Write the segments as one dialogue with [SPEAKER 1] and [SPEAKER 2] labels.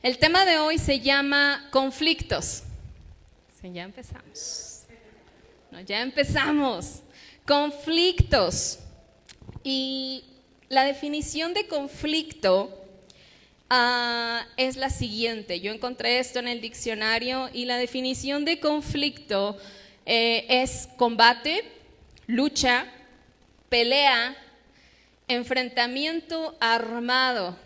[SPEAKER 1] El tema de hoy se llama conflictos. Sí, ya empezamos. No, ya empezamos. Conflictos. Y la definición de conflicto es la siguiente. Yo encontré esto en el diccionario y la definición de conflicto es combate, lucha, pelea, enfrentamiento armado,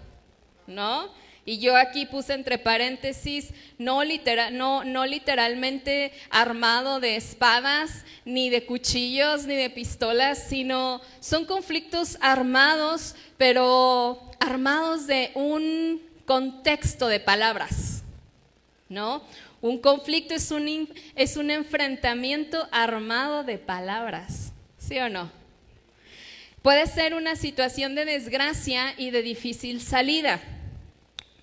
[SPEAKER 1] ¿no? Y yo aquí puse entre paréntesis, no literalmente armado de espadas, ni de cuchillos, ni de pistolas, sino son conflictos armados, pero armados de un contexto de palabras, ¿no? Un conflicto es un enfrentamiento armado de palabras, ¿sí o no? Puede ser una situación de desgracia y de difícil salida.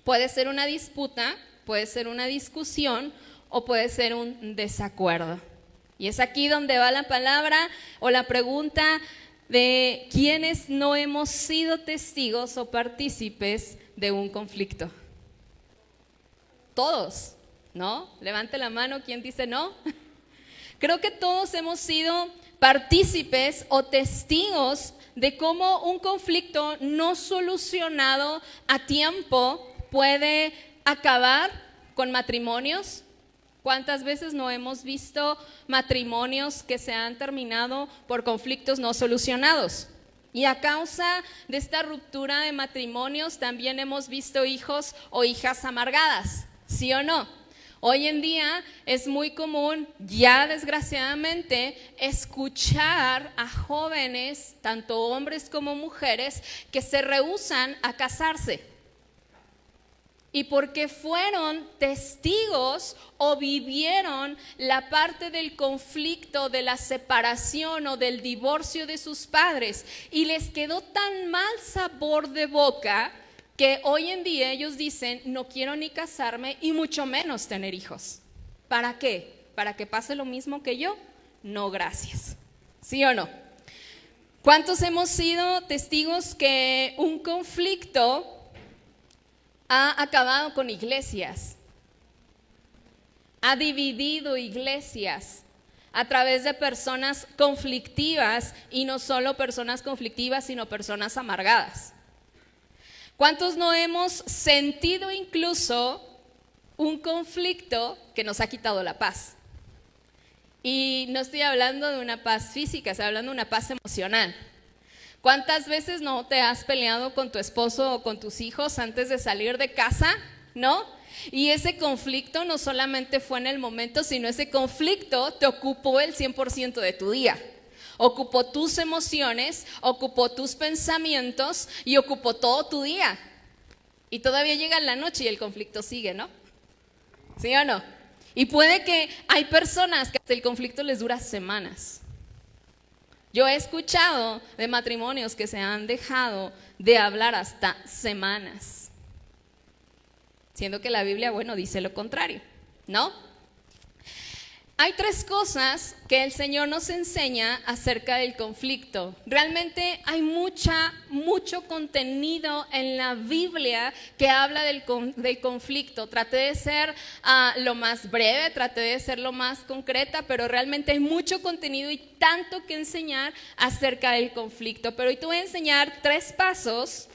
[SPEAKER 1] Puede ser una disputa, puede ser una discusión o puede ser un desacuerdo. Y es aquí donde va la palabra o la pregunta de quiénes no hemos sido testigos o partícipes de un conflicto. Todos, ¿no? Levante la mano, ¿quién dice no? Creo que todos hemos sido partícipes o testigos de cómo un conflicto no solucionado a tiempo puede acabar con matrimonios. ¿Cuántas veces no hemos visto matrimonios que se han terminado por conflictos no solucionados? Y a causa de esta ruptura de matrimonios también hemos visto hijos o hijas amargadas, ¿sí o no? Hoy en día es muy común, ya desgraciadamente, escuchar a jóvenes, tanto hombres como mujeres, que se rehúsan a casarse. Y porque fueron testigos o vivieron la parte del conflicto, de la separación o del divorcio de sus padres, y les quedó tan mal sabor de boca que hoy en día ellos dicen, no quiero ni casarme y mucho menos tener hijos. ¿Para qué? ¿Para que pase lo mismo que yo? No, gracias. ¿Sí o no? ¿Cuántos hemos sido testigos que un conflicto ha acabado con iglesias? Ha dividido iglesias a través de personas conflictivas, y no solo personas conflictivas, sino personas amargadas. ¿Cuántos no hemos sentido incluso un conflicto que nos ha quitado la paz? Y no estoy hablando de una paz física, estoy hablando de una paz emocional. ¿Cuántas veces no te has peleado con tu esposo o con tus hijos antes de salir de casa, no? Y ese conflicto no solamente fue en el momento, sino ese conflicto te ocupó el 100% de tu día. Ocupó tus emociones, ocupó tus pensamientos y ocupó todo tu día. Y todavía llega la noche y el conflicto sigue, ¿no? ¿Sí o no? Y puede que hay personas que hasta el conflicto les dura semanas. Yo he escuchado de matrimonios que se han dejado de hablar hasta semanas, siendo que la Biblia, dice lo contrario, ¿no? Hay tres cosas que el Señor nos enseña acerca del conflicto. Realmente hay mucho contenido en la Biblia que habla del conflicto. Traté de ser lo más breve, traté de ser lo más concreta, pero realmente hay mucho contenido y tanto que enseñar acerca del conflicto. Pero hoy te voy a enseñar 3 pasos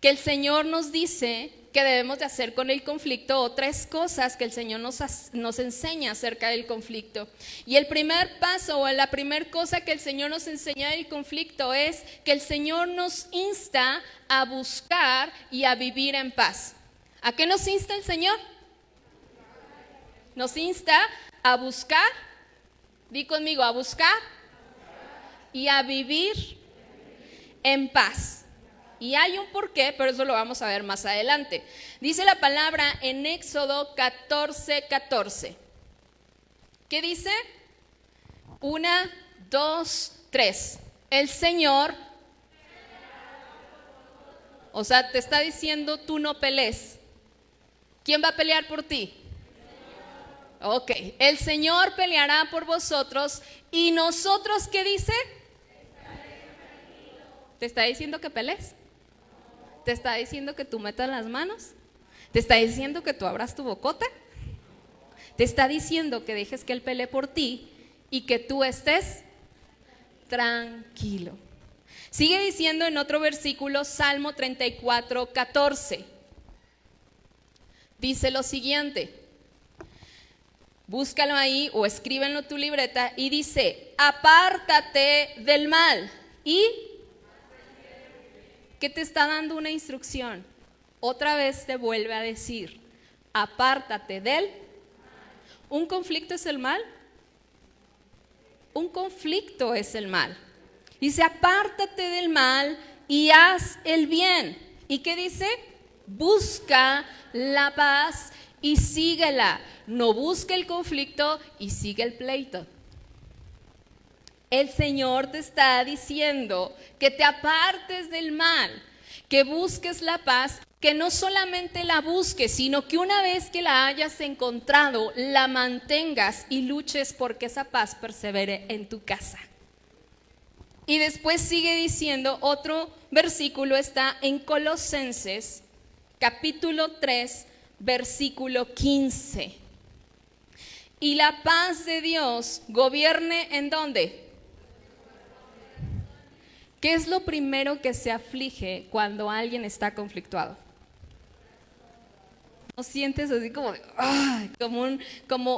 [SPEAKER 1] que el Señor nos dice que debemos de hacer con el conflicto, o 3 cosas que el Señor nos enseña acerca del conflicto. Y el primer paso o la primera cosa que el Señor nos enseña del conflicto es que el Señor nos insta a buscar y a vivir en paz. ¿A qué nos insta el Señor? Nos insta a buscar, di conmigo, a buscar y a vivir en paz. Y hay un porqué, pero eso lo vamos a ver más adelante. Dice la palabra en Éxodo 14:14. ¿Qué dice? 1, 2, 3. El Señor, o sea, te está diciendo tú no pelees. ¿Quién va a pelear por ti? Ok, el Señor peleará por vosotros y nosotros, ¿qué dice? ¿Te está diciendo que pelees? ¿Te está diciendo que tú metas las manos? ¿Te está diciendo que tú abras tu bocota? Te está diciendo que dejes que él pelee por ti y que tú estés tranquilo. Sigue diciendo en otro versículo, Salmo 34, 14. Dice lo siguiente. Búscalo ahí o escríbelo en tu libreta y dice, apártate del mal. ¿Y qué te está dando una instrucción? Otra vez te vuelve a decir, apártate del mal. ¿Un conflicto es el mal? Un conflicto es el mal. Dice, apártate del mal y haz el bien. ¿Y qué dice? Busca la paz y síguela. No busque el conflicto y sigue el pleito. El Señor te está diciendo que te apartes del mal, que busques la paz, que no solamente la busques, sino que una vez que la hayas encontrado, la mantengas y luches porque esa paz persevere en tu casa. Y después sigue diciendo, otro versículo está en Colosenses, capítulo 3, versículo 15. Y la paz de Dios gobierne ¿en dónde? ¿Qué es lo primero que se aflige cuando alguien está conflictuado? ¿No sientes así como,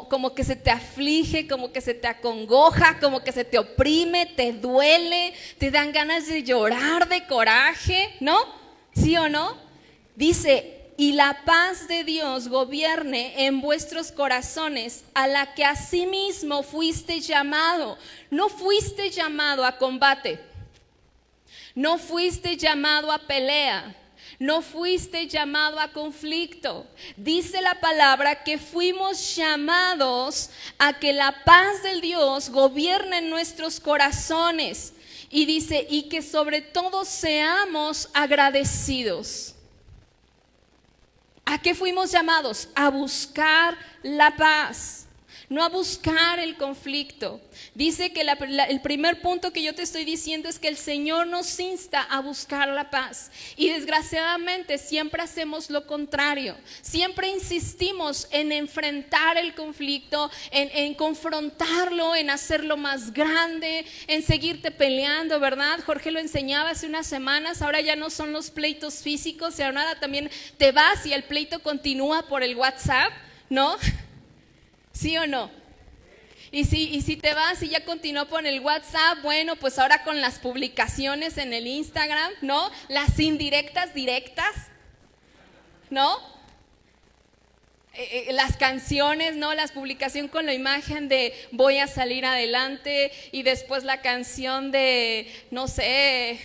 [SPEAKER 1] como que se te aflige, como que se te acongoja, como que se te oprime, te duele, te dan ganas de llorar de coraje, ¿no? ¿Sí o no? Dice, y la paz de Dios gobierne en vuestros corazones, a la que asimismo fuiste llamado. No fuiste llamado a combate, no fuiste llamado a pelea, no fuiste llamado a conflicto. Dice la palabra que fuimos llamados a que la paz del Dios gobierne en nuestros corazones. Y dice, y que sobre todo seamos agradecidos. ¿A qué fuimos llamados? A buscar la paz, no a buscar el conflicto. Dice que el primer punto que yo te estoy diciendo es que el Señor nos insta a buscar la paz. Y desgraciadamente siempre hacemos lo contrario. Siempre insistimos en enfrentar el conflicto, en confrontarlo, en hacerlo más grande, en seguirte peleando, ¿verdad? Jorge lo enseñaba hace unas semanas. Ahora ya no son los pleitos físicos, y ahora también te vas y el pleito continúa por el WhatsApp, ¿no? ¿Sí o no? Y si te vas y ya continuó por el WhatsApp, bueno, pues ahora con las publicaciones en el Instagram, ¿no? Las indirectas directas, ¿no? Las canciones, ¿no? Las publicaciones con la imagen de voy a salir adelante, y después la canción de, no sé,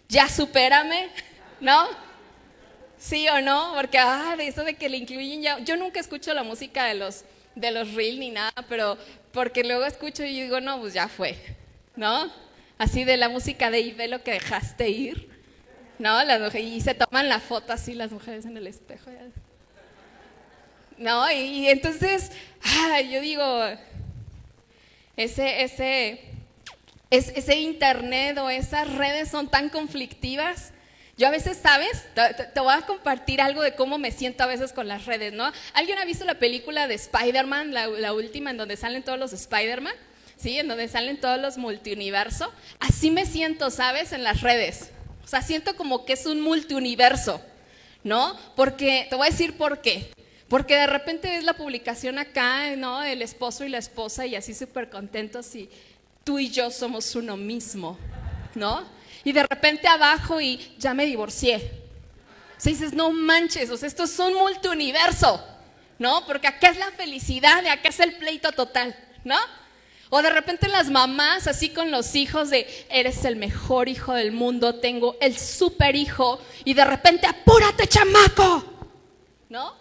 [SPEAKER 1] ya supérame, ¿no? ¿Sí o no? Porque eso de que le incluyen ya, yo nunca escucho la música de los reel ni nada, pero porque luego escucho y digo, no, pues ya fue, ¿no? Así de la música de y ve lo que dejaste ir, ¿no? Y se toman la foto así las mujeres en el espejo, ¿no? Y entonces, yo digo, ese internet o esas redes son tan conflictivas. Yo a veces, ¿sabes? Te voy a compartir algo de cómo me siento a veces con las redes, ¿no? ¿Alguien ha visto la película de Spider-Man, la última, en donde salen todos los Spider-Man? ¿Sí? En donde salen todos los multiuniverso. Así me siento, ¿sabes? En las redes. O sea, siento como que es un multiuniverso, ¿no? Porque, te voy a decir por qué. Porque de repente ves la publicación acá, ¿no? El esposo y la esposa y así súper contentos y tú y yo somos uno mismo, ¿no? Y de repente abajo y ya me divorcié. O sea, dices, no manches, o sea, esto es un multiuniverso, ¿no? Porque acá es la felicidad y acá es el pleito total, ¿no? O de repente las mamás así con los hijos de, eres el mejor hijo del mundo, tengo el super hijo, y de repente, apúrate, chamaco, ¿no?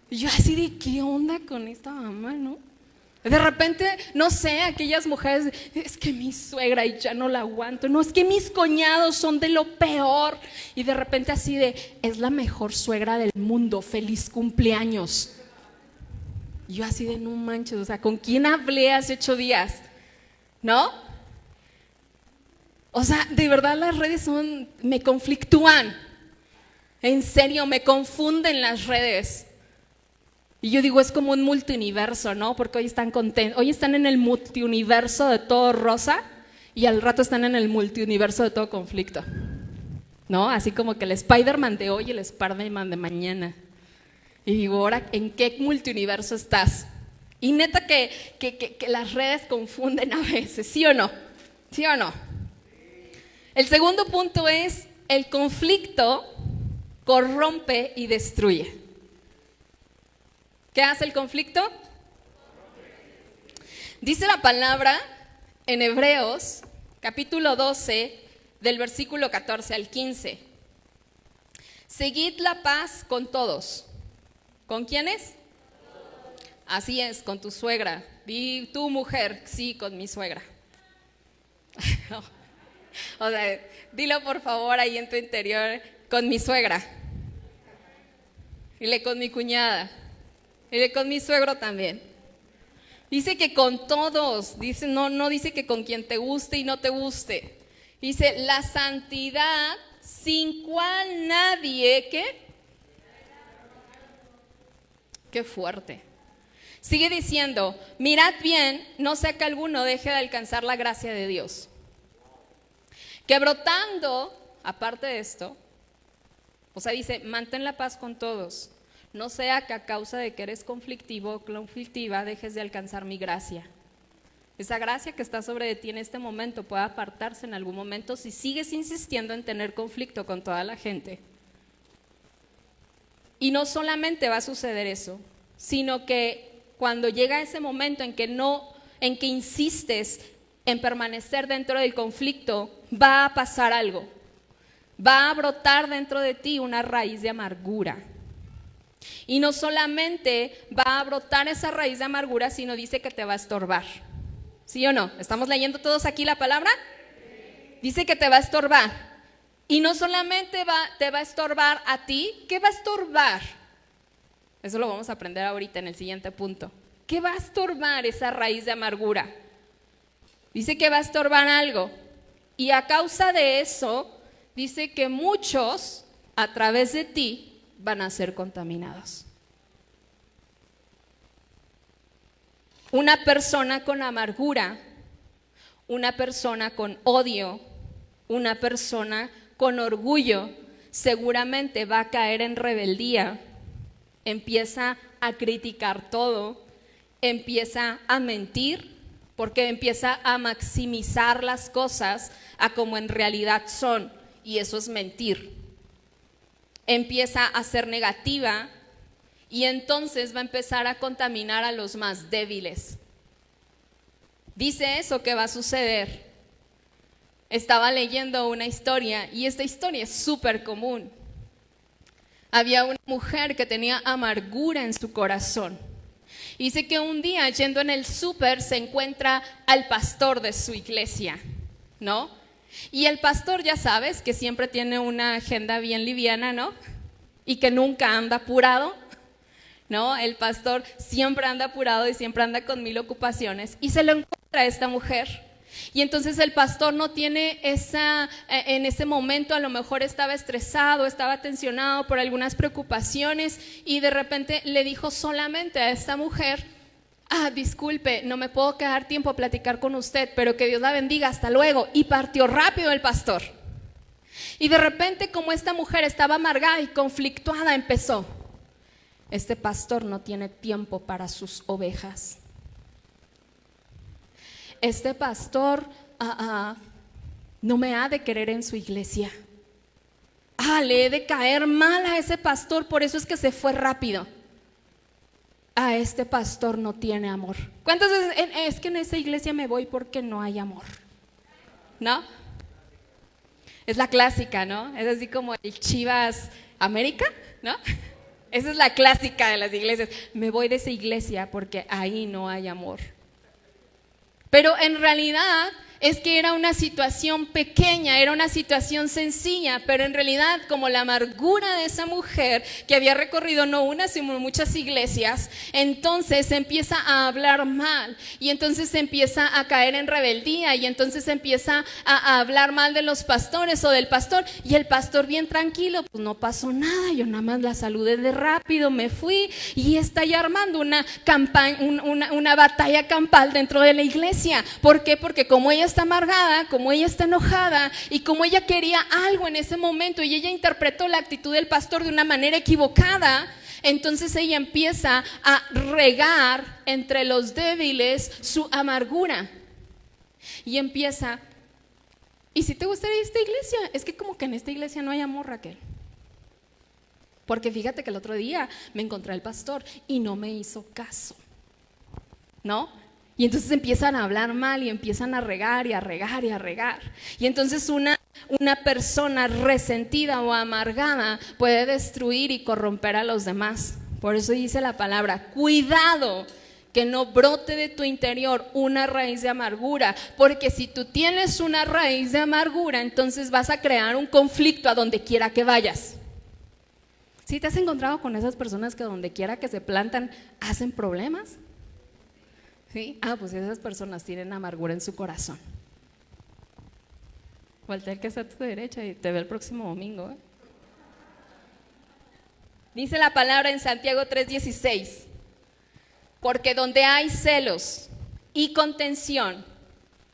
[SPEAKER 1] Y yo así de, ¿qué onda con esta mamá, no? De repente, no sé, aquellas mujeres, es que mi suegra y ya no la aguanto, no, es que mis cuñados son de lo peor, y de repente así de, es la mejor suegra del mundo, feliz cumpleaños. Y yo así de, no manches, o sea, ¿con quién hablé hace 8 días? ¿No? O sea, de verdad las redes me conflictúan. En serio, me confunden las redes. Y yo digo, es como un multiuniverso, ¿no? Porque hoy están contentos, hoy están en el multiuniverso de todo rosa y al rato están en el multiuniverso de todo conflicto, ¿no? Así como que el Spider-Man de hoy y el Spider-Man de mañana. Y digo, ahora, ¿en qué multiuniverso estás? Y neta que las redes confunden a veces, ¿sí o no? ¿Sí o no? El segundo punto es, el conflicto corrompe y destruye. ¿Qué hace el conflicto? Dice la palabra en Hebreos, capítulo 12, del versículo 14 al 15. Seguid la paz con todos. ¿Con quiénes? Así es, con tu suegra. Di tu mujer, sí, con mi suegra. No. O sea, dilo por favor ahí en tu interior, con mi suegra. Dile con mi cuñada. Dile con mi suegro también. Dice que con todos, dice, no dice que con quien te guste y no te guste. Dice, la santidad sin cual nadie, ¿qué? Qué fuerte. Sigue diciendo, mirad bien, no sea que alguno deje de alcanzar la gracia de Dios. Que brotando, aparte de esto, o sea, dice, mantén la paz con todos. No sea que a causa de que eres conflictivo o conflictiva dejes de alcanzar mi gracia. Esa gracia que está sobre de ti en este momento puede apartarse en algún momento si sigues insistiendo en tener conflicto con toda la gente. Y no solamente va a suceder eso, sino que cuando llega ese momento en que insistes en permanecer dentro del conflicto, va a pasar algo. Va a brotar dentro de ti una raíz de amargura. Y no solamente va a brotar esa raíz de amargura, sino dice que te va a estorbar. ¿Sí o no? ¿Estamos leyendo todos aquí la palabra? Dice que te va a estorbar. Y no solamente te va a estorbar a ti, ¿qué va a estorbar? Eso lo vamos a aprender ahorita en el siguiente punto. ¿Qué va a estorbar esa raíz de amargura? Dice que va a estorbar algo. Y a causa de eso, dice que muchos a través de ti van a ser contaminados. Una persona con amargura, una persona con odio, una persona con orgullo, seguramente va a caer en rebeldía, empieza a criticar todo, empieza a mentir, porque empieza a maximizar las cosas a como en realidad son, y eso es mentir. Empieza a ser negativa y entonces va a empezar a contaminar a los más débiles. Dice eso que va a suceder. Estaba leyendo una historia y esta historia es súper común. Había una mujer que tenía amargura en su corazón. Dice que un día yendo en el súper se encuentra al pastor de su iglesia, ¿no? Y el pastor, ya sabes, que siempre tiene una agenda bien liviana, ¿no? Y que nunca anda apurado, ¿no? El pastor siempre anda apurado y siempre anda con 1000 ocupaciones. Y se lo encuentra a esta mujer. Y entonces el pastor no tiene en ese momento a lo mejor estaba estresado, estaba tensionado por algunas preocupaciones y de repente le dijo solamente a esta mujer, disculpe, no me puedo quedar tiempo a platicar con usted, pero que Dios la bendiga, hasta luego. Y partió rápido el pastor. Y de repente, como esta mujer estaba amargada y conflictuada, empezó, este pastor no tiene tiempo para sus ovejas. Este pastor no me ha de querer en su iglesia. Le he de caer mal a ese pastor, por eso es que se fue rápido. Este pastor no tiene amor. ¿Cuántas veces es que en esa iglesia me voy porque no hay amor? ¿No? Es la clásica, ¿no? Es así como el Chivas América, ¿no? Esa es la clásica de las iglesias. Me voy de esa iglesia porque ahí no hay amor. Pero en realidad es que era una situación pequeña, era una situación sencilla, pero en realidad como la amargura de esa mujer que había recorrido no una sino muchas iglesias, entonces empieza a hablar mal y entonces empieza a caer en rebeldía y entonces empieza a hablar mal de los pastores o del pastor, y el pastor bien tranquilo, pues no pasó nada, yo nada más la saludé de rápido, me fui, y está ya armando una campaña, una batalla campal dentro de la iglesia. ¿Por qué? Porque como ella está amargada, como ella está enojada y como ella quería algo en ese momento y ella interpretó la actitud del pastor de una manera equivocada, entonces ella empieza a regar entre los débiles su amargura y empieza: ¿y si te gustaría esta iglesia? Es que como que en esta iglesia no hay amor, Raquel, porque fíjate que el otro día me encontré al pastor y no me hizo caso, ¿no? Y entonces empiezan a hablar mal y empiezan a regar y a regar y a regar. Y entonces una persona resentida o amargada puede destruir y corromper a los demás. Por eso dice la palabra: cuidado que no brote de tu interior una raíz de amargura, porque si tú tienes una raíz de amargura, entonces vas a crear un conflicto a donde quiera que vayas. ¿Sí te has encontrado con esas personas que donde quiera que se plantan hacen problemas? ¿Sí? Pues esas personas tienen amargura en su corazón. Voltea el que está a tu derecha y te ve el próximo domingo, ¿eh? Dice la palabra en Santiago 3:16: porque donde hay celos y contención,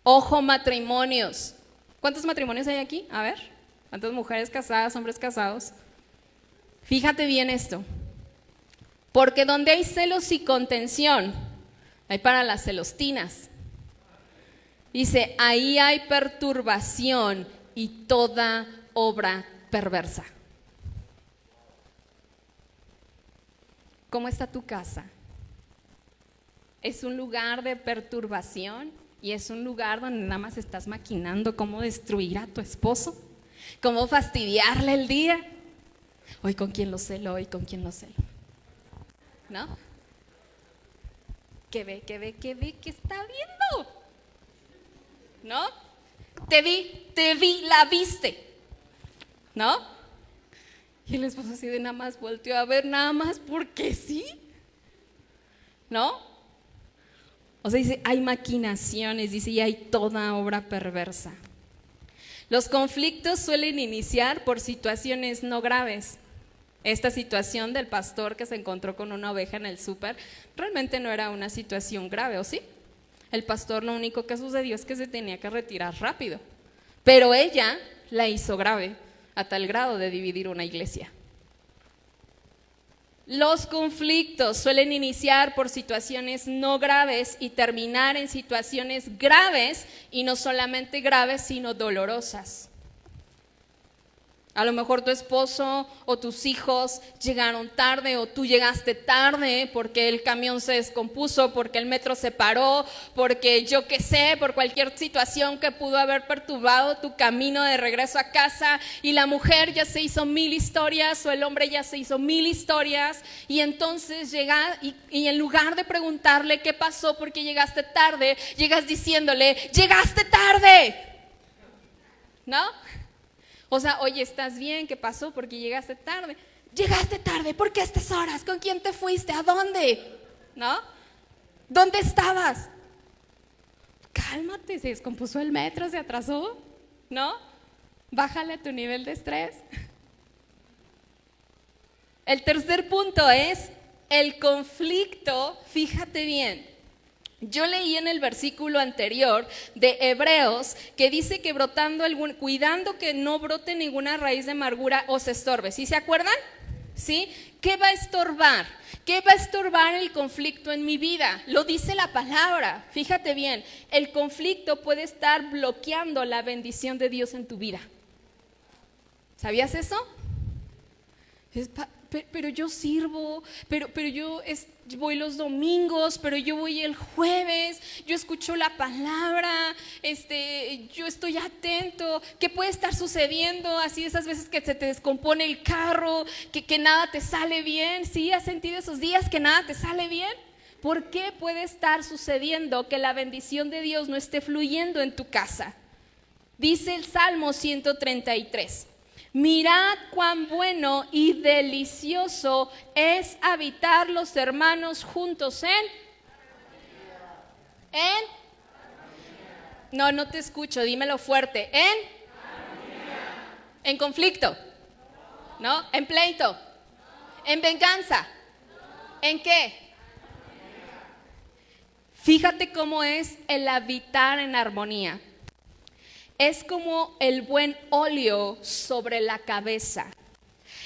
[SPEAKER 1] ojo, matrimonios. ¿Cuántos matrimonios hay aquí? A ver, ¿cuántas mujeres casadas, hombres casados? Fíjate bien esto: porque donde hay celos y contención, hay para las celostinas. Dice: ahí hay perturbación y toda obra perversa. ¿Cómo está tu casa? ¿Es un lugar de perturbación y es un lugar donde nada más estás maquinando cómo destruir a tu esposo? ¿Cómo fastidiarle el día? Hoy con quién lo celo, hoy con quién lo celo, ¿no? ¿Qué ve? ¿Qué está viendo? ¿No? Te vi, la viste, ¿no? Y el esposo así de nada más volteó a ver, nada más porque sí, ¿no? O sea, dice, hay maquinaciones, dice, y hay toda obra perversa. Los conflictos suelen iniciar por situaciones no graves. Esta situación del pastor que se encontró con una oveja en el súper realmente no era una situación grave, ¿o sí? El pastor, lo único que sucedió es que se tenía que retirar rápido, pero ella la hizo grave a tal grado de dividir una iglesia. Los conflictos suelen iniciar por situaciones no graves y terminar en situaciones graves, y no solamente graves, sino dolorosas. A lo mejor tu esposo o tus hijos llegaron tarde, o tú llegaste tarde porque el camión se descompuso, porque el metro se paró, porque yo qué sé, por cualquier situación que pudo haber perturbado tu camino de regreso a casa, y la mujer ya se hizo 1000 historias o el hombre ya se hizo 1000 historias, y entonces llega y en lugar de preguntarle qué pasó porque llegaste tarde, llegas diciéndole: llegaste tarde, ¿no? O sea, oye, ¿estás bien? ¿Qué pasó? Porque llegaste tarde. Llegaste tarde, ¿por qué a estas horas? ¿Con quién te fuiste? ¿A dónde? ¿No? ¿Dónde estabas? Cálmate, se descompuso el metro, se atrasó, ¿no? Bájale tu nivel de estrés. El tercer punto es el conflicto. Fíjate bien. Yo leí en el versículo anterior de Hebreos que dice que cuidando que no brote ninguna raíz de amargura os estorbe. ¿Sí se acuerdan? ¿Sí? ¿Qué va a estorbar? ¿Qué va a estorbar el conflicto en mi vida? Lo dice la palabra. Fíjate bien, el conflicto puede estar bloqueando la bendición de Dios en tu vida. ¿Sabías eso? Pero yo sirvo, pero yo voy los domingos, pero yo voy el jueves, yo escucho la palabra, yo estoy atento. ¿Qué puede estar sucediendo? Así esas veces que se te descompone el carro, que nada te sale bien. ¿Sí has sentido esos días que nada te sale bien? ¿Por qué puede estar sucediendo que la bendición de Dios no esté fluyendo en tu casa? Dice el Salmo 133. Mirad cuán bueno y delicioso es habitar los hermanos juntos no te escucho, dímelo fuerte. En conflicto, ¿no? En pleito, en venganza, ¿en qué? Fíjate cómo es el habitar en armonía. Es como el buen óleo sobre la cabeza,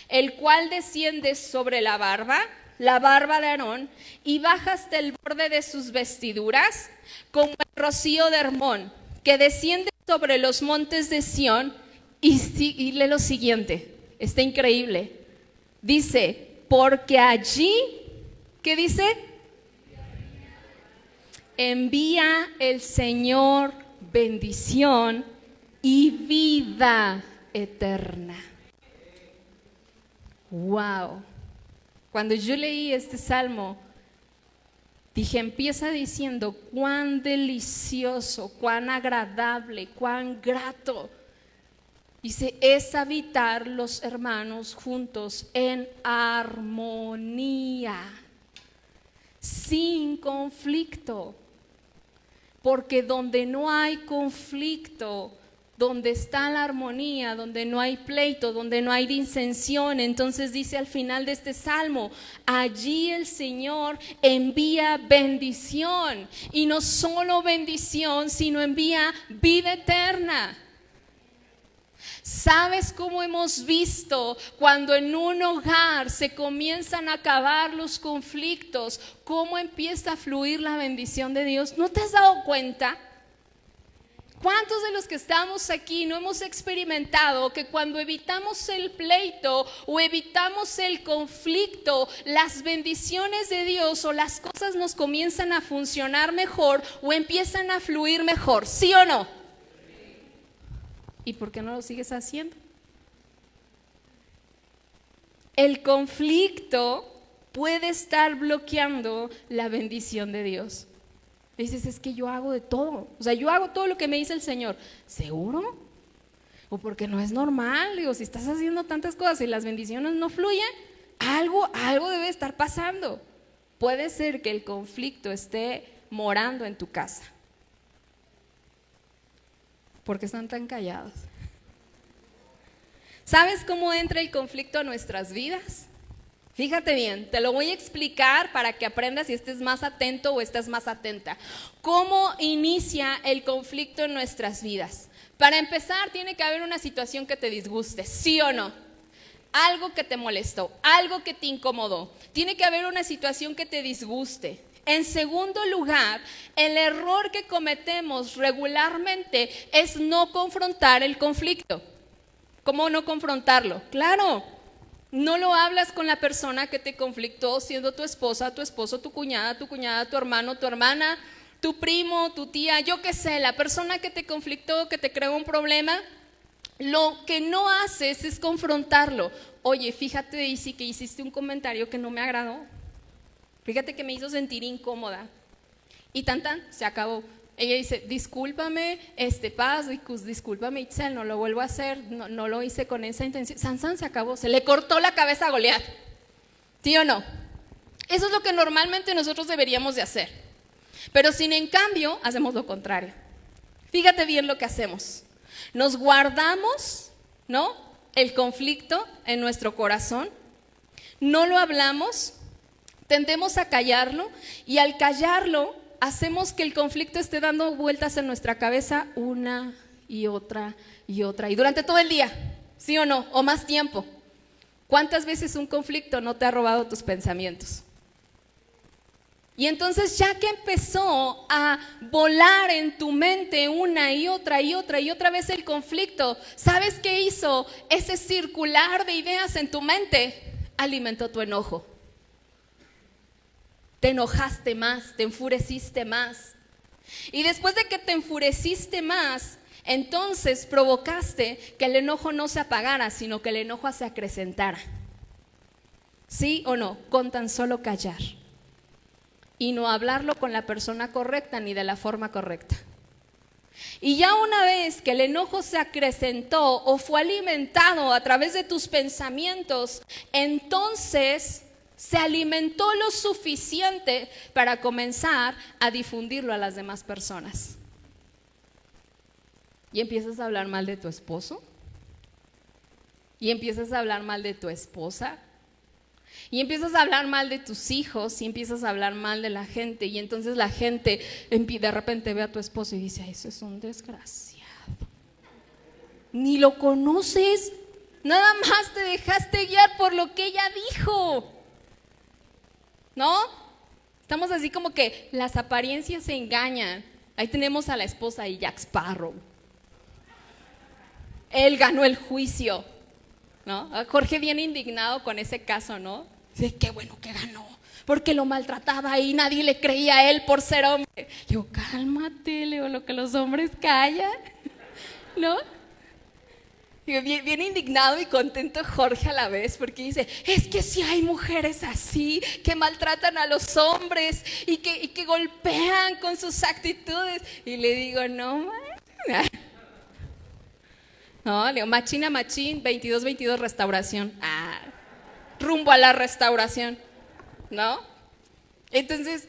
[SPEAKER 1] el cual desciende sobre la barba de Aarón, y baja hasta el borde de sus vestiduras, como el rocío de Hermón, que desciende sobre los montes de Sión. Y lee lo siguiente, está increíble. Dice, porque allí, ¿qué dice? Envía el Señor bendición y vida eterna. Wow. Cuando yo leí este salmo, dije, empieza diciendo cuán delicioso, cuán agradable, cuán grato. Dice, es habitar los hermanos juntos en armonía, sin conflicto. Porque donde no hay conflicto, donde está la armonía, donde no hay pleito, donde no hay disensión, entonces dice al final de este salmo, allí el Señor envía bendición, y no solo bendición, sino envía vida eterna. ¿Sabes cómo hemos visto cuando en un hogar se comienzan a acabar los conflictos, cómo empieza a fluir la bendición de Dios? ¿No te has dado cuenta? ¿Cuántos de los que estamos aquí no hemos experimentado que cuando evitamos el pleito o evitamos el conflicto, las bendiciones de Dios o las cosas nos comienzan a funcionar mejor o empiezan a fluir mejor? ¿Sí o no? ¿Y por qué no lo sigues haciendo? El conflicto puede estar bloqueando la bendición de Dios. Dices, es que yo hago de todo. O sea, yo hago todo lo que me dice el Señor. ¿Seguro? ¿O porque no es normal? Digo, si estás haciendo tantas cosas y las bendiciones no fluyen, algo debe estar pasando. Puede ser que el conflicto esté morando en tu casa. ¿Por qué están tan callados? ¿Sabes cómo entra el conflicto a nuestras vidas? Fíjate bien, te lo voy a explicar para que aprendas y estés más atento o estés más atenta. ¿Cómo inicia el conflicto en nuestras vidas? Para empezar, tiene que haber una situación que te disguste, ¿sí o no? Algo que te molestó, algo que te incomodó. Tiene que haber una situación que te disguste. En segundo lugar, el error que cometemos regularmente es no confrontar el conflicto. ¿Cómo no confrontarlo? Claro, no lo hablas con la persona que te conflictó, siendo tu esposa, tu esposo, tu cuñada, tu hermano, tu hermana, tu primo, tu tía, yo qué sé, la persona que te conflictó, que te creó un problema. Lo que no haces es confrontarlo. Oye, fíjate, Daisy, que hiciste un comentario que no me agradó. Fíjate que me hizo sentir incómoda. Y se acabó. Ella dice, discúlpame, Paz, discúlpame, Itzel, no lo vuelvo a hacer, no lo hice con esa intención. Se acabó, se le cortó la cabeza a Goliat. ¿Sí o no? Eso es lo que normalmente nosotros deberíamos de hacer. Pero sin en cambio, hacemos lo contrario. Fíjate bien lo que hacemos. Nos guardamos, ¿no?, el conflicto en nuestro corazón, no lo hablamos, tendemos a callarlo, y al callarlo hacemos que el conflicto esté dando vueltas en nuestra cabeza una y otra y durante todo el día, ¿sí o no? O más tiempo. ¿Cuántas veces un conflicto no te ha robado tus pensamientos? Y entonces, ya que empezó a volar en tu mente una y otra vez el conflicto, ¿sabes qué hizo? Ese circular de ideas en tu mente alimentó tu enojo. Te enojaste más, te enfureciste más. Y después de que te enfureciste más, entonces provocaste que el enojo no se apagara, sino que el enojo se acrecentara. ¿Sí o no? Con tan solo callar. y no hablarlo con la persona correcta ni de la forma correcta. Y ya una vez que el enojo se acrecentó o fue alimentado a través de tus pensamientos, entonces se alimentó lo suficiente para comenzar a difundirlo a las demás personas. Y empiezas a hablar mal de tu esposo, y empiezas a hablar mal de tu esposa, y empiezas a hablar mal de tus hijos, y empiezas a hablar mal de la gente, y entonces la gente de repente ve a tu esposo y dice: eso es un desgraciado, ni lo conoces, nada más te dejaste guiar por lo que ella dijo, ¿no? Estamos así como que las apariencias se engañan. Ahí tenemos a la esposa de Jack Sparrow. Él ganó el juicio, ¿no? Jorge viene indignado con ese caso, ¿no? Dice: qué bueno que ganó, porque lo maltrataba y nadie le creía a él por ser hombre. Yo: cálmate, Leo, lo que los hombres callan, ¿no? Viene indignado y contento Jorge a la vez, porque dice: es que si hay mujeres así, que maltratan a los hombres y que golpean con sus actitudes. Y le digo: no, man. No, le digo: machina machín, 22-22 restauración. Rumbo a la restauración, ¿no? Entonces,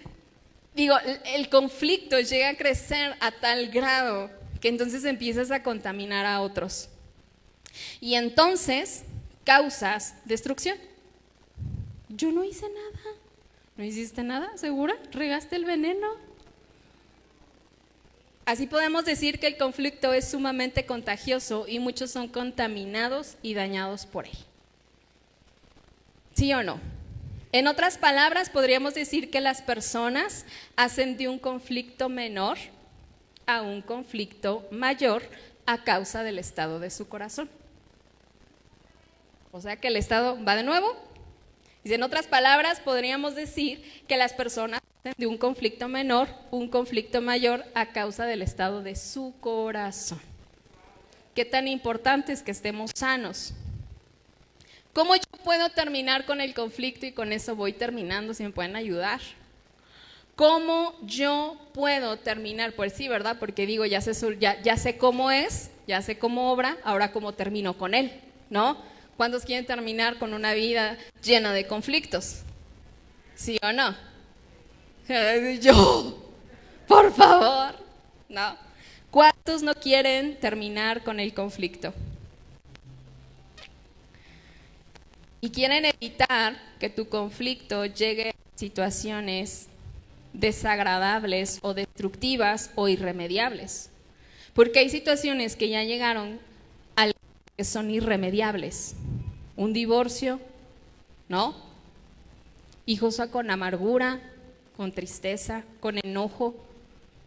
[SPEAKER 1] digo, el conflicto llega a crecer a tal grado que entonces empiezas a contaminar a otros. Y entonces causas destrucción. Yo no hice nada. ¿No hiciste nada? ¿Segura? ¿Regaste el veneno? Así podemos decir que el conflicto es sumamente contagioso y muchos son contaminados y dañados por él. ¿Sí o no? En otras palabras, podríamos decir que las personas hacen de un conflicto menor a un conflicto mayor a causa del estado de su corazón. O sea que el estado va de nuevo. Y en otras palabras, podríamos decir que las personas hacen de un conflicto menor un conflicto mayor a causa del estado de su corazón. ¿Qué tan importante es que estemos sanos? ¿Cómo yo puedo terminar con el conflicto? Y con eso voy terminando, si me pueden ayudar. ¿Cómo yo puedo terminar? Pues sí, ¿verdad? Porque digo, ya sé cómo es, ya sé cómo obra, ahora cómo termino con él, ¿no? ¿Cuántos quieren terminar con una vida llena de conflictos? ¿Sí o no? Yo, por favor, ¿no? ¿Cuántos no quieren terminar con el conflicto? Y quieren evitar que tu conflicto llegue a situaciones desagradables o destructivas o irremediables. Porque hay situaciones que ya llegaron al que son irremediables. Un divorcio, ¿no? Hijos con amargura, con tristeza, con enojo.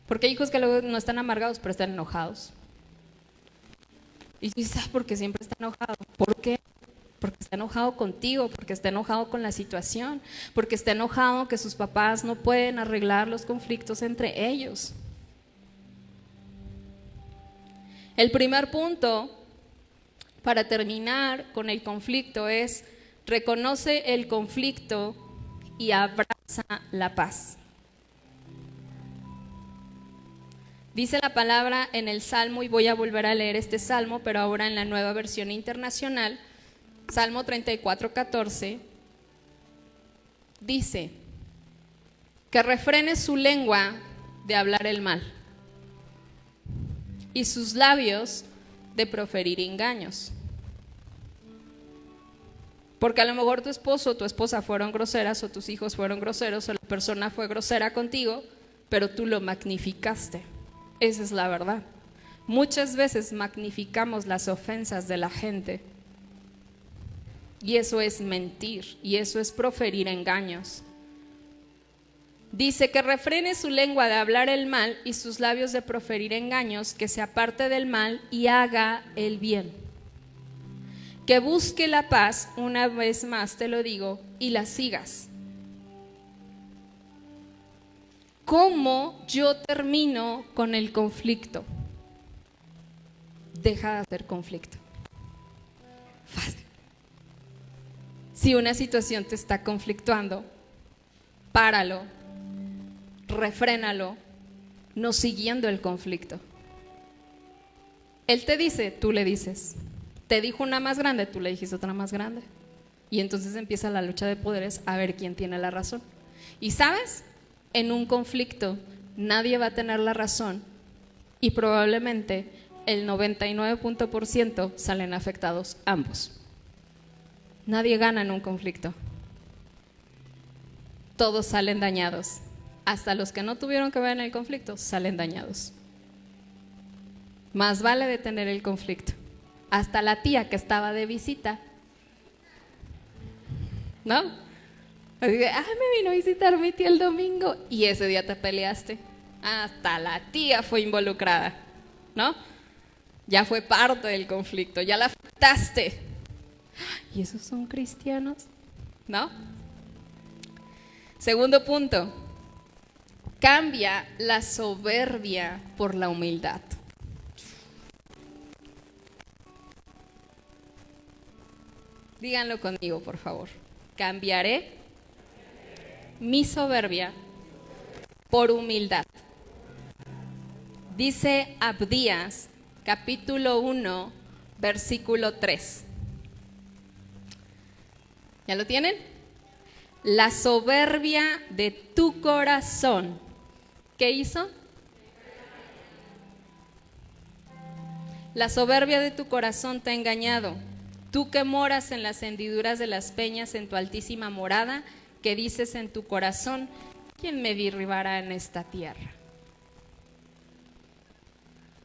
[SPEAKER 1] Porque hay hijos que luego no están amargados, pero están enojados. Y tú dices: porque siempre está enojado. ¿Por qué? Porque está enojado contigo, porque está enojado con la situación, porque está enojado que sus papás no pueden arreglar los conflictos entre ellos. El primer punto para terminar con el conflicto es: reconoce el conflicto y abraza la paz. Dice la palabra en el Salmo, y voy a volver a leer este Salmo, pero ahora en la Nueva Versión Internacional, Salmo 34:14, dice: que refrene su lengua de hablar el mal y sus labios de proferir engaños. Porque a lo mejor tu esposo o tu esposa fueron groseras, o tus hijos fueron groseros, o la persona fue grosera contigo, pero tú lo magnificaste. Esa es la verdad. Muchas veces magnificamos las ofensas de la gente, y eso es mentir, y eso es proferir engaños. Dice: que refrene su lengua de hablar el mal y sus labios de proferir engaños, que se aparte del mal y haga el bien. Que busque la paz, una vez más te lo digo, y la sigas. ¿Cómo yo termino con el conflicto? Deja de hacer conflicto. Fácil. Si una situación te está conflictuando, páralo refrénalo, no siguiendo el conflicto. Él te dice, tú le dices. Te dijo una más grande, tú le dijiste otra más grande. Y entonces empieza la lucha de poderes a ver quién tiene la razón. Y ¿sabes? En un conflicto nadie va a tener la razón y probablemente el 99% salen afectados ambos. Nadie gana en un conflicto. Todos salen dañados. Hasta los que no tuvieron que ver en el conflicto salen dañados. Más vale detener el conflicto. Hasta la tía que estaba de visita, ¿no? Así que, me vino a visitar mi tía el domingo y ese día te peleaste. Hasta la tía fue involucrada, ¿no? Ya fue parte del conflicto, ya la afectaste. ¿Y esos son cristianos? ¿No? Segundo punto, cambia la soberbia por la humildad. Díganlo conmigo, por favor. Cambiaré mi soberbia por humildad. Dice Abdías, capítulo 1, versículo 3. ¿Ya lo tienen? La soberbia de tu corazón, ¿qué hizo? La soberbia de tu corazón te ha engañado. Tú que moras en las hendiduras de las peñas en tu altísima morada, que dices en tu corazón, ¿quién me derribará en esta tierra?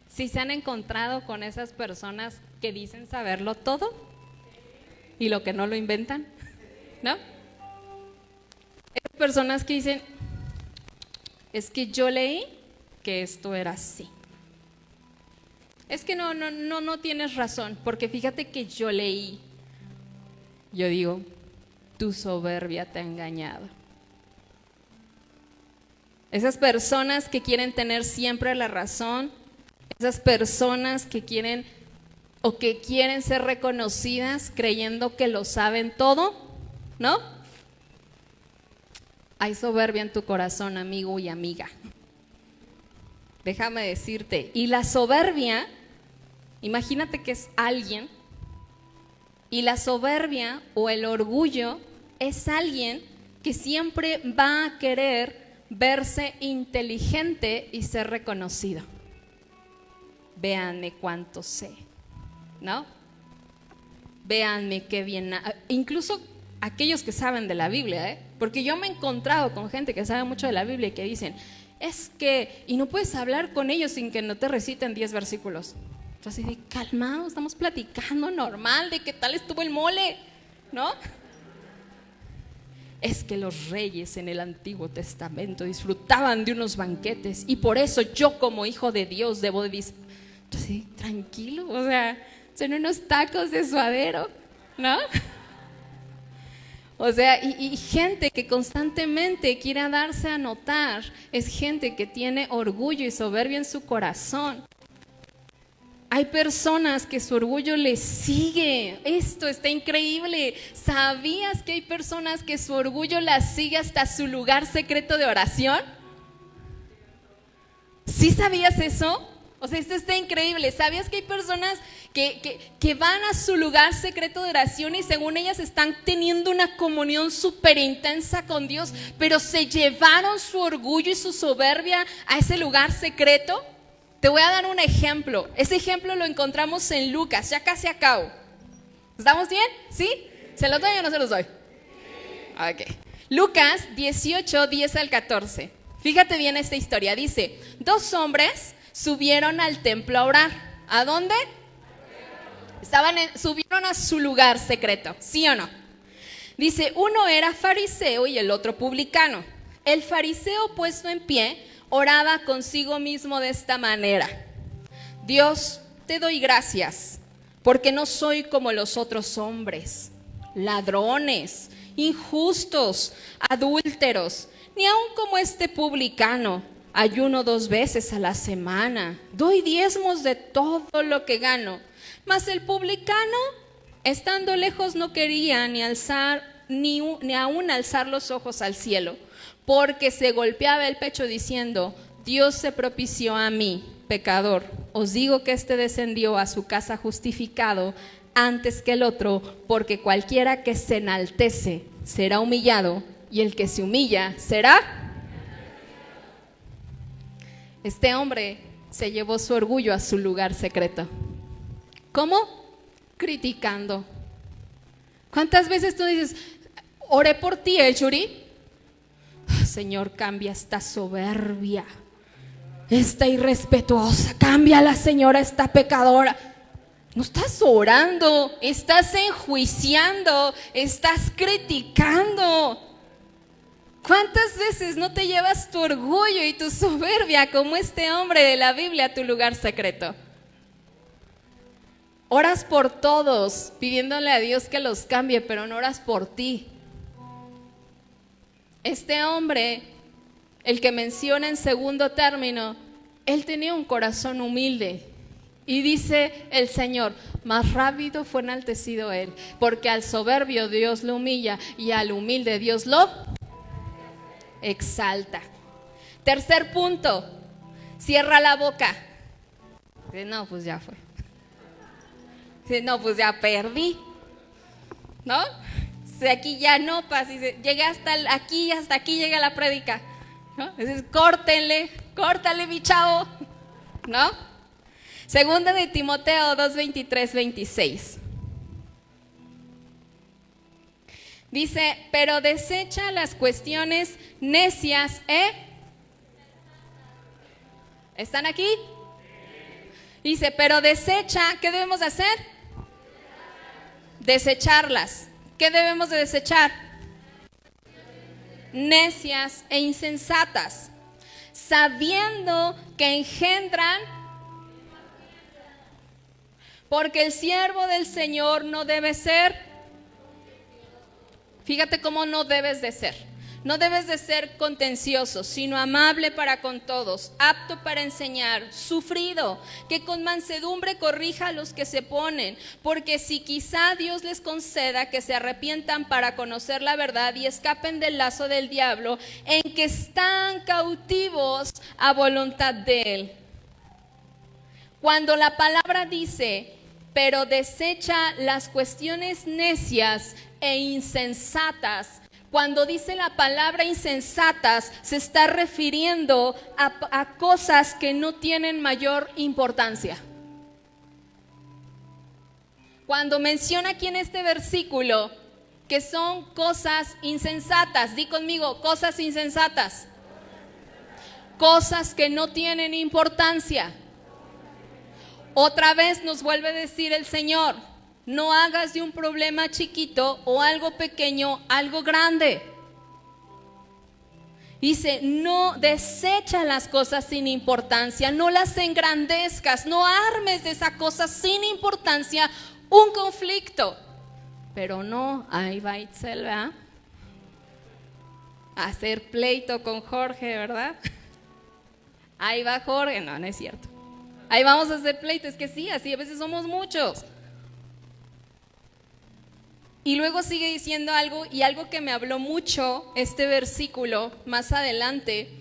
[SPEAKER 1] ¿Sí se han encontrado con esas personas que dicen saberlo todo y lo que no lo inventan? ¿No? Esas personas que dicen, es que yo leí que esto era así. Es que no tienes razón, porque fíjate que yo leí. Yo digo, tu soberbia te ha engañado. Esas personas que quieren tener siempre la razón, esas personas que quieren o que quieren ser reconocidas creyendo que lo saben todo, ¿no? Hay soberbia en tu corazón, amigo y amiga. Déjame decirte, y la soberbia, imagínate que es alguien, y la soberbia o el orgullo es alguien que siempre va a querer verse inteligente y ser reconocido. Véanme cuánto sé, ¿no? Véanme qué bien, incluso aquellos que saben de la Biblia, porque yo me he encontrado con gente que sabe mucho de la Biblia y que dicen, es que, y no puedes hablar con ellos sin que no te reciten 10 versículos. Entonces, calmado, estamos platicando normal de qué tal estuvo el mole, ¿no? Es que los reyes en el Antiguo Testamento disfrutaban de unos banquetes y por eso yo como hijo de Dios debo de... Entonces, tranquilo, o sea, son unos tacos de suadero, ¿no? O sea, y gente que constantemente quiere darse a notar, es gente que tiene orgullo y soberbia en su corazón. Hay personas que su orgullo les sigue. Esto está increíble. ¿Sabías que hay personas que su orgullo las sigue hasta su lugar secreto de oración? ¿Sí sabías eso? O sea, esto está increíble. ¿Sabías que hay personas que van a su lugar secreto de oración y según ellas están teniendo una comunión súper intensa con Dios, pero se llevaron su orgullo y su soberbia a ese lugar secreto? Te voy a dar un ejemplo. Ese ejemplo lo encontramos en Lucas, ya casi acabo. ¿Estamos bien? ¿Sí? ¿Se los doy o no se los doy? Ok. Lucas 18, 10 al 14. Fíjate bien esta historia. Dice, 2 hombres subieron al templo a orar. ¿A dónde? Subieron a su lugar secreto, ¿sí o no? Dice, uno era fariseo y el otro publicano. El fariseo puesto en pie oraba consigo mismo de esta manera: Dios, te doy gracias, porque no soy como los otros hombres, ladrones, injustos, adúlteros, ni aun como este publicano. Ayuno 2 veces a la semana, doy diezmos de todo lo que gano. Mas el publicano, estando lejos, no quería ni alzar ni aún alzar los ojos al cielo, porque se golpeaba el pecho diciendo: Dios se propició a mí, pecador. Os digo que este descendió a su casa justificado antes que el otro, porque cualquiera que se enaltece será humillado, y el que se humilla será. Este hombre se llevó su orgullo a su lugar secreto. ¿Cómo? Criticando. ¿Cuántas veces tú dices: oré por ti, Yuri? Señor, cambia esta soberbia, esta irrespetuosa, cámbiala, Señora, esta pecadora. No estás orando, estás enjuiciando, estás criticando. ¿Cuántas veces no te llevas tu orgullo y tu soberbia como este hombre de la Biblia a tu lugar secreto? Oras por todos, pidiéndole a Dios que los cambie, pero no oras por ti. Este hombre, el que menciona en segundo término, él tenía un corazón humilde. Y dice el Señor: más rápido fue enaltecido él, porque al soberbio Dios lo humilla y al humilde Dios lo exalta. Tercer punto: cierra la boca. Dice: no, pues ya fue. Dice: no, pues ya perdí, ¿no? De aquí ya no pasa, llegué hasta aquí llega la prédica, ¿no? Dices: córtale mi chavo, ¿no? Segunda de Timoteo 2:23-26. Dice: pero desecha las cuestiones necias, ¿Están aquí? Dice: pero desecha, ¿qué debemos hacer? Desecharlas. ¿Qué debemos de desechar? Necias e insensatas, sabiendo que engendran, porque el siervo del Señor no debe ser. Fíjate cómo no debes de ser. No debes de ser contencioso, sino amable para con todos, apto para enseñar, sufrido, que con mansedumbre corrija a los que se oponen, porque si quizá Dios les conceda que se arrepientan para conocer la verdad y escapen del lazo del diablo, en que están cautivos a voluntad de él. Cuando la palabra dice: pero desecha las cuestiones necias e insensatas, cuando dice la palabra insensatas, se está refiriendo a cosas que no tienen mayor importancia. Cuando menciona aquí en este versículo que son cosas insensatas, di conmigo: cosas insensatas. Cosas que no tienen importancia. Otra vez nos vuelve a decir el Señor: no hagas de un problema chiquito o algo pequeño algo grande. Dice: no desecha las cosas sin importancia, no las engrandezcas, no armes de esa cosa sin importancia un conflicto. Pero no, ahí va Itzel, ¿verdad? A hacer pleito con Jorge, ¿verdad? Ahí va Jorge, no es cierto. Ahí vamos a hacer pleito, es que sí, así a veces somos muchos. Y luego sigue diciendo algo, y algo que me habló mucho este versículo más adelante,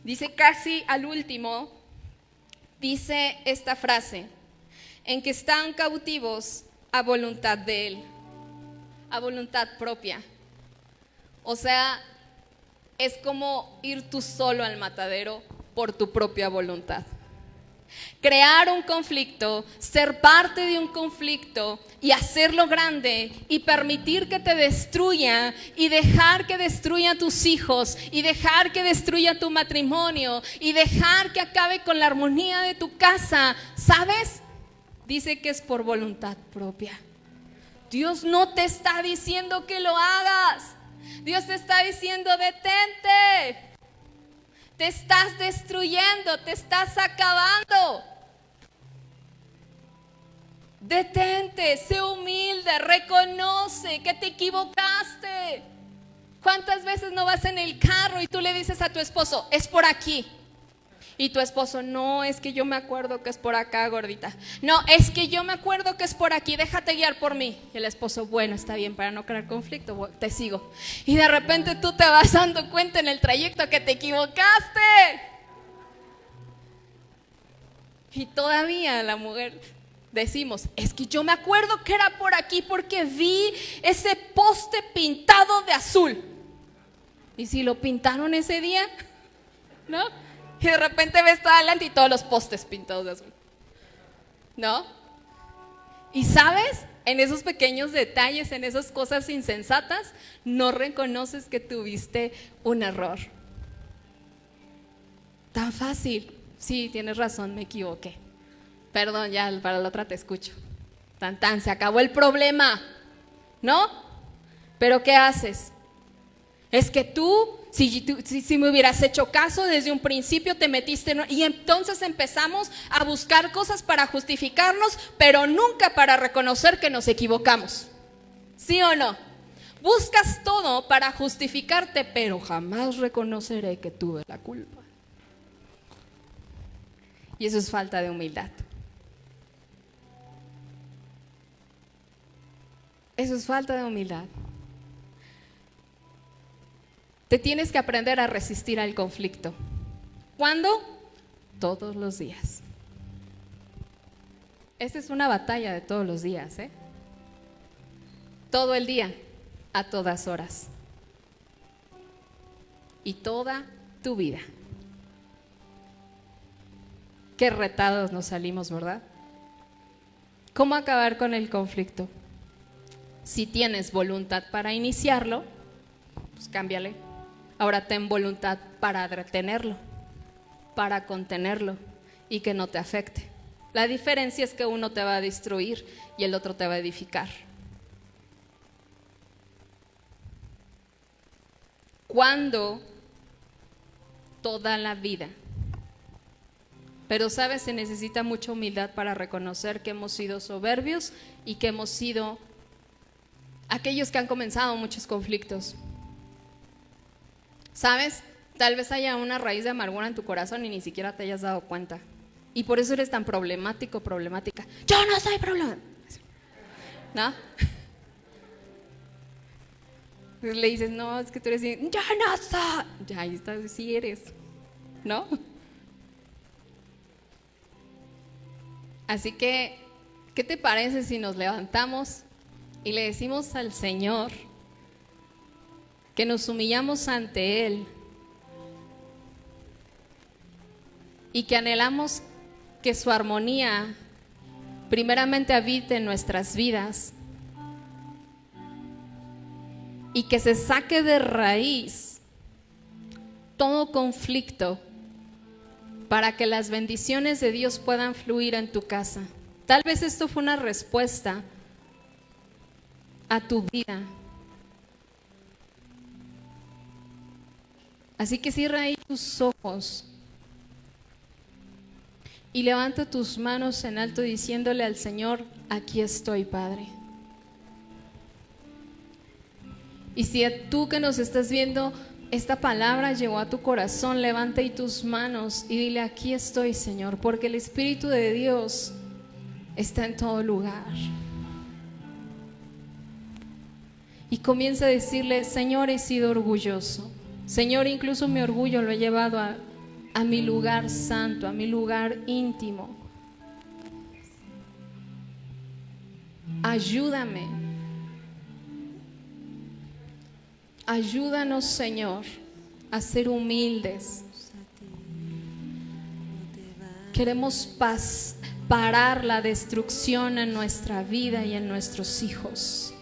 [SPEAKER 1] dice casi al último, dice esta frase: en que están cautivos a voluntad de él, a voluntad propia. O sea, es como ir tú solo al matadero por tu propia voluntad. Crear un conflicto, ser parte de un conflicto y hacerlo grande y permitir que te destruya y dejar que destruya a tus hijos y dejar que destruya tu matrimonio y dejar que acabe con la armonía de tu casa, ¿sabes? Dice que es por voluntad propia. Dios no te está diciendo que lo hagas. Dios te está diciendo: detente. Te estás destruyendo, te estás acabando. Detente, sé humilde, reconoce que te equivocaste. ¿Cuántas veces no vas en el carro y tú le dices a tu esposo: es por aquí? Y tu esposo, no, es que yo me acuerdo que es por acá, gordita. No, es que yo me acuerdo que es por aquí, déjate guiar por mí. Y el esposo, bueno, está bien, para no crear conflicto, te sigo. Y de repente tú te vas dando cuenta en el trayecto que te equivocaste. Y todavía la mujer decimos, es que yo me acuerdo que era por aquí porque vi ese poste pintado de azul. ¿Y si lo pintaron ese día? ¿No? Y de repente ves todo adelante y todos los postes pintados de azul. ¿No? Y sabes, en esos pequeños detalles, en esas cosas insensatas, no reconoces que tuviste un error. Tan fácil. Sí, tienes razón, me equivoqué. Perdón, ya para la otra te escucho. Tan, se acabó el problema, ¿no? Pero ¿qué haces? Es que tú, si me hubieras hecho caso desde un principio, te metiste y entonces empezamos a buscar cosas para justificarnos, pero nunca para reconocer que nos equivocamos. ¿Sí o no? Buscas todo para justificarte, pero jamás reconoceré que tuve la culpa. Y eso es falta de humildad. Eso es falta de humildad. Te tienes que aprender a resistir al conflicto. ¿Cuándo? Todos los días. Esta es una batalla de todos los días, ¿eh? Todo el día, a todas horas. Y toda tu vida. Qué retados nos salimos, ¿verdad? ¿Cómo acabar con el conflicto? Si tienes voluntad para iniciarlo, pues cámbiale. Ahora ten voluntad para detenerlo, para contenerlo y que no te afecte. La diferencia es que uno te va a destruir y el otro te va a edificar. ¿Cuándo? Toda la vida. Pero sabes, se necesita mucha humildad para reconocer que hemos sido soberbios y que hemos sido aquellos que han comenzado muchos conflictos. ¿Sabes? Tal vez haya una raíz de amargura en tu corazón y ni siquiera te hayas dado cuenta. Y por eso eres tan problemática. Yo no soy problema. ¿No? Entonces le dices, no, es que tú eres, yo no soy. Ya, ahí está, sí eres. ¿No? Así que, ¿qué te parece si nos levantamos y le decimos al Señor que nos humillamos ante Él y que anhelamos que su armonía primeramente habite en nuestras vidas y que se saque de raíz todo conflicto para que las bendiciones de Dios puedan fluir en tu casa? Tal vez esto fue una respuesta a tu vida. Así que cierra ahí tus ojos y levanta tus manos en alto diciéndole al Señor, aquí estoy, Padre. Y si tú que nos estás viendo, esta palabra llegó a tu corazón, levanta ahí tus manos y dile, aquí estoy, Señor, porque el Espíritu de Dios está en todo lugar. Y comienza a decirle, Señor, he sido orgulloso. Señor, incluso mi orgullo lo he llevado a mi lugar santo, a mi lugar íntimo. Ayúdame. Ayúdanos, Señor, a ser humildes. Queremos parar la destrucción en nuestra vida y en nuestros hijos.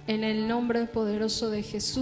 [SPEAKER 1] En el nombre poderoso de Jesús.